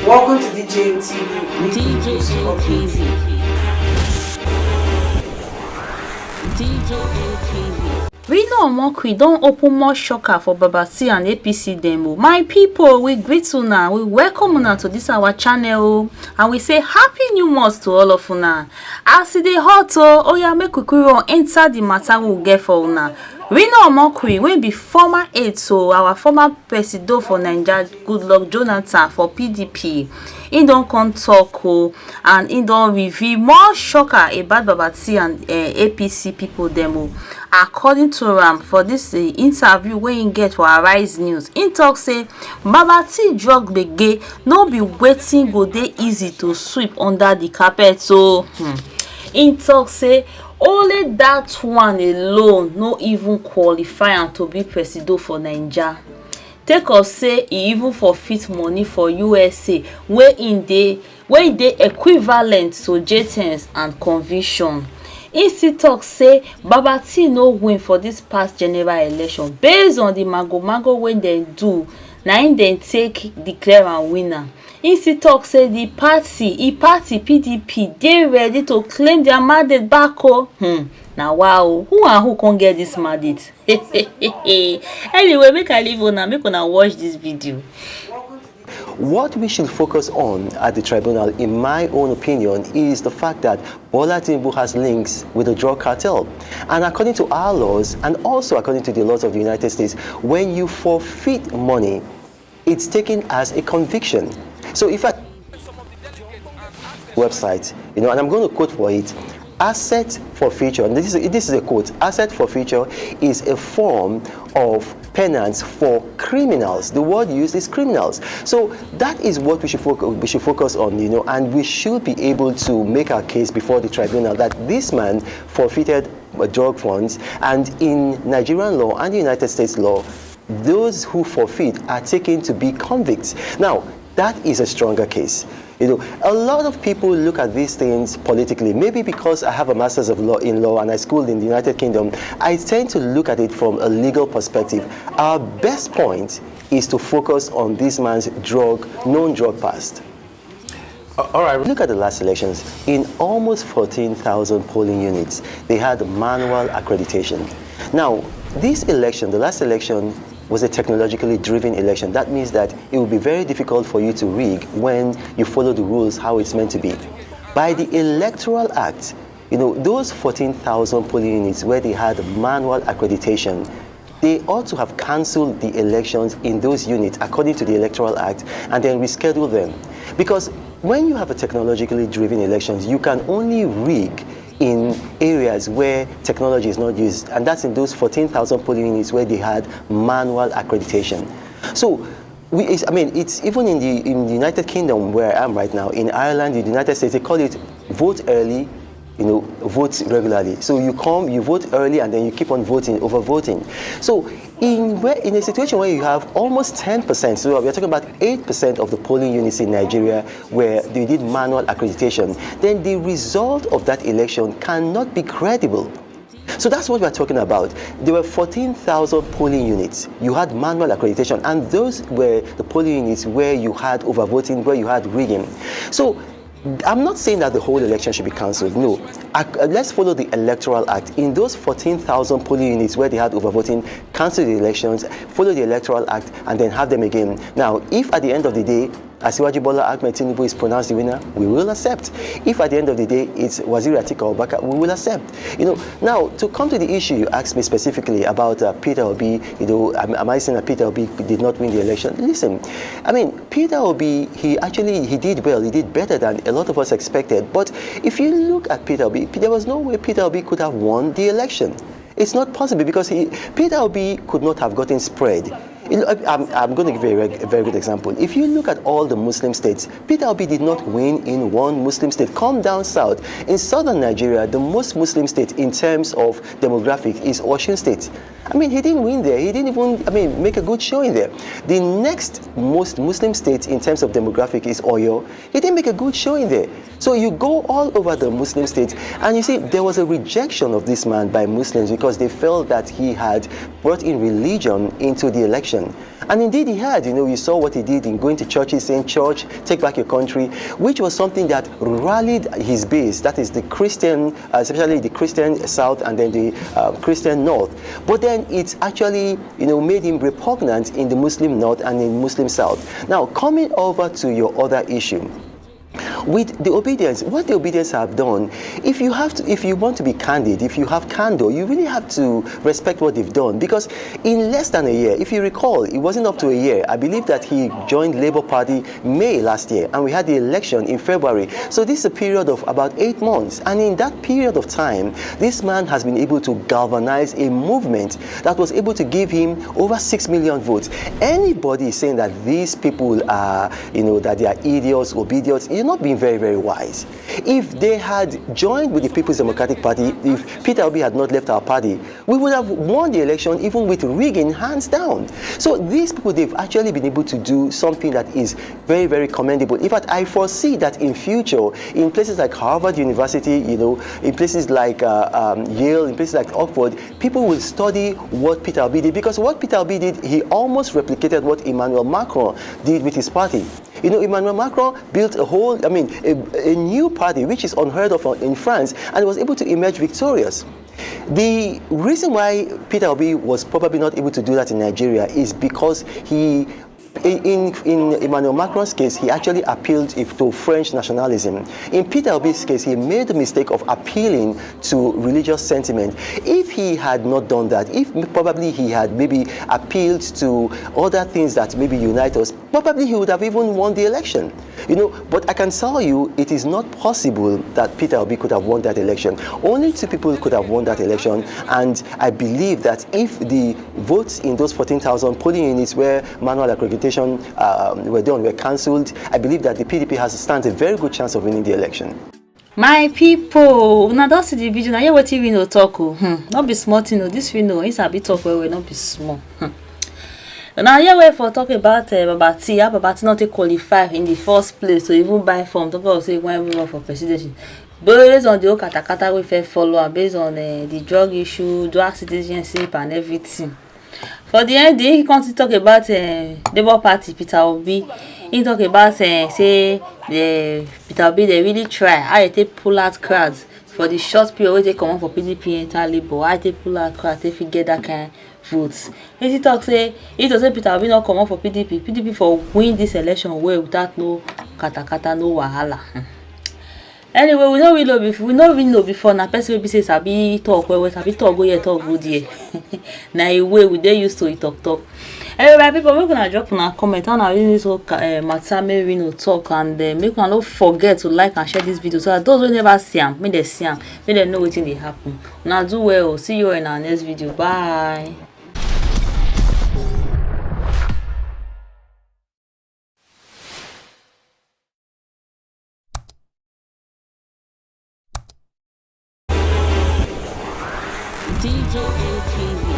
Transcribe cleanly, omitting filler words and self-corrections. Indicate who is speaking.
Speaker 1: Welcome to DJ TV.
Speaker 2: DJ APC. DJ APC. Reno Omokri don't open more shocker for Baba T and APC demo. My people, we greet una, we welcome una to this our channel, and we say happy new month to all of una. As it dey hot oh yeah, make we quickly enter the matter we get for una. Reno Omokri wey be former aide to our former president for Nigeria, Goodluck Jonathan for PDP, he don come talk and he don reveal more shocker about Baba T and APC people demo. According to am for this interview wey he get for Arise News, he talk say Baba T drug gbege no be wetin go dey easy to sweep under the carpet. So he talk say only that one alone no even qualify am to be president for Naija. Take us say he even forfeit money for USA wey dey equivalent to jail and conviction. He still talk say Baba T no win for this past general election based on the mago wey dem do, na im dem take declare am winner. He still talk say the party PDP dey ready to claim their mandate back na wow, who and who can get this mandate? Anyway, make I leave una, make una watch this video.
Speaker 3: What we should focus on at the tribunal, in my own opinion, is the fact that Bola Tinubu has links with the drug cartel. And according to our laws, and also according to the laws of the United States, when you forfeit money, it's taken as a conviction. So if I website, and I'm going to quote for it, asset forfeiture, and this is a quote, asset forfeiture is a form of penance for criminals. The word used is criminals. So that is what we should focus on, and we should be able to make our case before the tribunal that this man forfeited drug funds, and in Nigerian law and the United States law, those who forfeit are taken to be convicts. Now, that is a stronger case. A lot of people look at these things politically. Maybe because I have a master's of law in law and I schooled in the United Kingdom, I tend to look at it from a legal perspective. Our best point is to focus on this man's known drug past.
Speaker 4: All right.
Speaker 3: Look at the last elections. In almost 14,000 polling units, they had manual accreditation. Now, this election, the last election, was a technologically driven election. That means that it will be very difficult for you to rig when you follow the rules how it's meant to be. By the Electoral Act, those 14,000 polling units where they had manual accreditation, they ought to have cancelled the elections in those units according to the Electoral Act and then reschedule them. Because when you have a technologically driven elections, you can only rig in areas where technology is not used, and that's in those 14,000 polling units where they had manual accreditation. So, it's even in the United Kingdom where I am right now, in Ireland, in the United States, they call it vote early, vote regularly. So you come, you vote early, and then you keep on voting, over voting. So in a situation where you have almost 10%, so we're talking about 8% of the polling units in Nigeria where they did manual accreditation, then the result of that election cannot be credible. So that's what we're talking about. There were 14,000 polling units. You had manual accreditation, and those were the polling units where you had overvoting, where you had rigging. So I'm not saying that the whole election should be cancelled. No. Let's follow the Electoral Act. In those 14,000 polling units where they had overvoting, cancel the elections, follow the Electoral Act, and then have them again. Now, if at the end of the day, Asiwaju Bola Ahmed Tinubu is pronounced the winner, we will accept. If at the end of the day it's Waziri Atiku Abubakar, we will accept. Now to come to the issue you asked me specifically about Peter Obi, am I saying that Peter Obi did not win the election? Listen, Peter Obi, he did well, he did better than a lot of us expected. But if you look at Peter Obi, there was no way Peter Obi could have won the election. It's not possible because Peter Obi could not have gotten spread. I'm going to give you a very good example. If you look at all the Muslim states, Peter Obi did not win in one Muslim state. Come down south. In southern Nigeria, the most Muslim state in terms of demographic is Osun State. He didn't win there. He didn't even, make a good showing there. The next most Muslim state in terms of demographic is Oyo. He didn't make a good showing there. So you go all over the Muslim states, and you see there was a rejection of this man by Muslims because they felt that he had brought in religion into the election. election. And indeed he had. You saw what he did in going to churches saying, "Church, take back your country," which was something that rallied his base, that is the Christian, especially the Christian South and then the Christian North. But then it actually, made him repugnant in the Muslim North and in Muslim South. Now, coming over to your other issue, with the obedience, what the obedience have done, if you want to be candid, if you have candor, you really have to respect what they've done. Because in less than a year, if you recall, it wasn't up to a year. I believe that he joined Labour Party May last year, and we had the election in February. So this is a period of about 8 months, and in that period of time, this man has been able to galvanize a movement that was able to give him over 6 million votes. Anybody saying that these people are, that they are idiots, obedience, you're not being very, very wise. If they had joined with the People's Democratic Party, if Peter Obi had not left our party, we would have won the election even with rigging, hands down. So these people, they've actually been able to do something that is very, very commendable. In fact, I foresee that in future, in places like Harvard University, in places like Yale, in places like Oxford, people will study what Peter Obi did, because what Peter Obi did, he almost replicated what Emmanuel Macron did with his party. Emmanuel Macron built a new party, which is unheard of in France, and was able to emerge victorious. The reason why Peter Obi was probably not able to do that in Nigeria is because he, in Emmanuel Macron's case, he actually appealed to French nationalism. In Peter Obi's case, he made the mistake of appealing to religious sentiment. If he had not done that, if probably he had maybe appealed to other things that maybe unite us, probably he would have even won the election. But I can tell you, it is not possible that Peter Obi could have won that election. Only 2 people could have won that election, and I believe that if the votes in those 14,000 polling units where manual accreditation were cancelled, I believe that the PDP stands a very good chance of winning the election.
Speaker 2: My people, now don't see the video. Now hear what we no talk. Not be small thing. This we know is a bit talk where we not be small. Now here we for talk about Baba T. How Baba T not to qualify in the first place to even buy form. Talk about say when we run for presidency. Based on the whole kata we fair follow, based on the drug issue, dual citizenship and everything. For the end, he continues to talk about Labour Party, Peter Obi. He talk about say the Peter Obi they really try. How they pull out crowds for the short period where they come on for PDP enter Labour. How they pull out crowds if you get that kind of votes. He talk say Peter Obi not come on for PDP for win this election way without no kata no wahala. Anyway, we don't really know before. Na person be say sabi talk well, sabi talk go here, talk good here. Na a way we dey used to it talk. Anyway, my people, make una drop una comment on our this whole matter make we no talk, and make una no forget to like and share this video so that those who never see am, make them see am, make them know wetin dey happen. Una do well. See you in our next video. Bye. DJ APC.